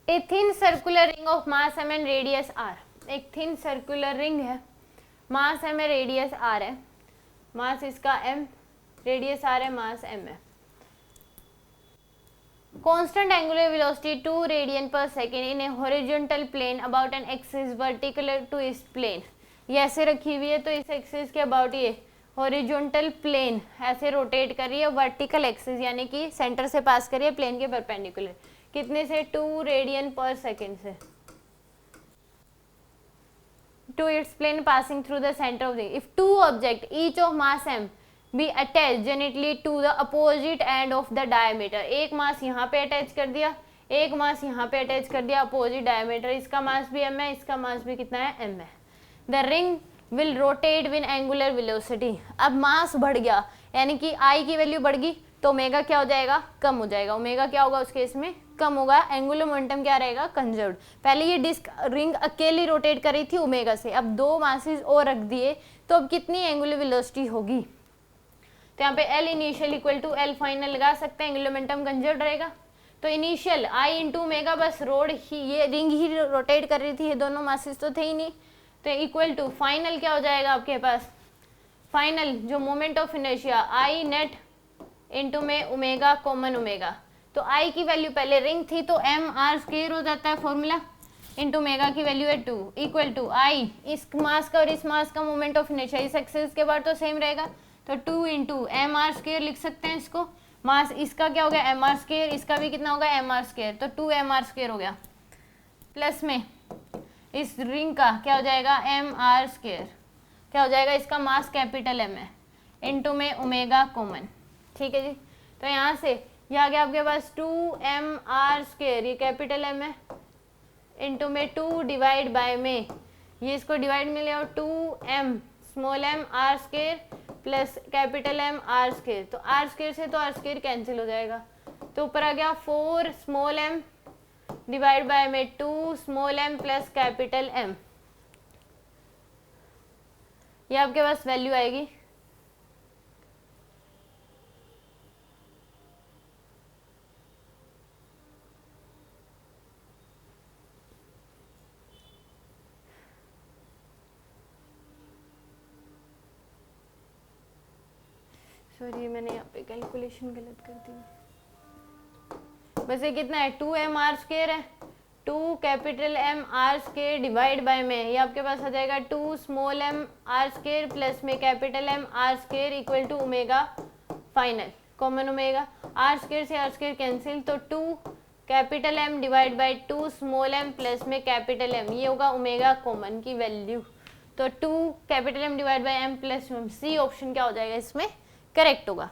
A thin circular ring of mass m and radius r, एक thin circular ring है, मास m है, radius r है, मास इसका m, radius r है, मास m है। Constant angular velocity 2 radian per second in a horizontal plane about an axis vertical to its plane। ये ऐसे रखी हुई है तो इस एक्सिस के अबाउट ये हॉरिजॉन्टल प्लेन ऐसे रोटेट कर रही है, वर्टिकल एक्सिस यानी कि सेंटर से पास कर रही है प्लेन के परपेंडिकुलर, कितने से 2 रेडियन पर सेकेंड से, to its plane passing through the center of the, if two objects each of mass m be attached generally to the opposite end of the diameter, एक मास यहाँ पे अटैच कर दिया, एक मास यहाँ पे अटैच कर दिया अपोजिट डायमीटर, इसका मास भी m है, इसका मास भी कितना है m है। The ring will rotate with angular velocity, अब मास बढ़ गया यानी कि I की वैल्यू बढ़ गई तो ओमेगा क्या हो जाएगा, कम हो जाएगा, ओमेगा क्या होगा उस केस में, कम होगा, एंगुलर मोमेंटम क्या रहेगा, कंजर्व्ड। पहले ये डिस्क रिंग अकेली रोटेट कर रही थी ओमेगा से, अब दो मासेस और रख दिए तो अब कितनी एंगुलर वेलोसिटी होगी, तो यहाँ पे L initial equal to L final लगा सकते हैं, एंगुलर मोमेंटम कंजर्व्ड रहेगा। तो इनिशियल I इंटू ओमेगा, बस रोड ही ये रिंग ही रोटेट कर रही थी, ये दोनों मासेस तो थे ही नहीं, तो इक्वल टू फाइनल क्या हो जाएगा आपके पास, फाइनल जो moment of inertia I net into में ओमेगा कॉमन ओमेगा, तो I की वैल्यू पहले रिंग थी तो m r स्क्वायर हो जाता है फॉर्मूला, इंटू ओमेगा की वैल्यू है 2 इक्वल टू I इस मास का और इस मास का मोमेंट ऑफ इनर्शिया इस एक्सिस के बाद तो सेम रहेगा, तो 2 इंटू एम आर स्क्वायर लिख सकते हैं इसको, मास इसका क्या हो गया एम आर स्क्वायर, इसका भी कितना होगा एम आर स्क्वायर, तो 2 एम आर स्क्वायर हो गया, प्लस में इस रिंग का क्या हो जाएगा एम आर स्क्वायर, क्या हो जाएगा इसका मास कैपिटल M है, इंटू में ओमेगा कॉमन, ठीक है जी। तो यहाँ से ये आ गया आपके पास 2 एम आर स्क्वायर, ये कैपिटल M है, इंटू में 2 डिवाइड बाय में ये इसको डिवाइड में ले आओ 2 m small m r square plus capital M r square, तो आर स्क्वायर से तो आर स्क्वायर कैंसिल हो जाएगा, तो ऊपर आ गया 4 स्मॉल m डिवाइड बाय में 2 small m plus capital M, ये आपके पास वैल्यू आएगी। सॉरी मैंने यहाँ पे कैलकुलेशन गलत कर दी, बस ये कितना है 2 एम आर स्क्वायर है, 2 capital M r square divide by में ये आपके पास आ जाएगा 2 small m r square plus में capital M r square equal to omega final common omega, r square से आर स्क्वायर कैंसिल, तो 2 capital M divide by 2 small m plus में कैपिटल M, ये होगा ओमेगा कॉमन की value, तो 2 capital M divide by m plus C option क्या हो जाएगा इसमें करेक्ट होगा।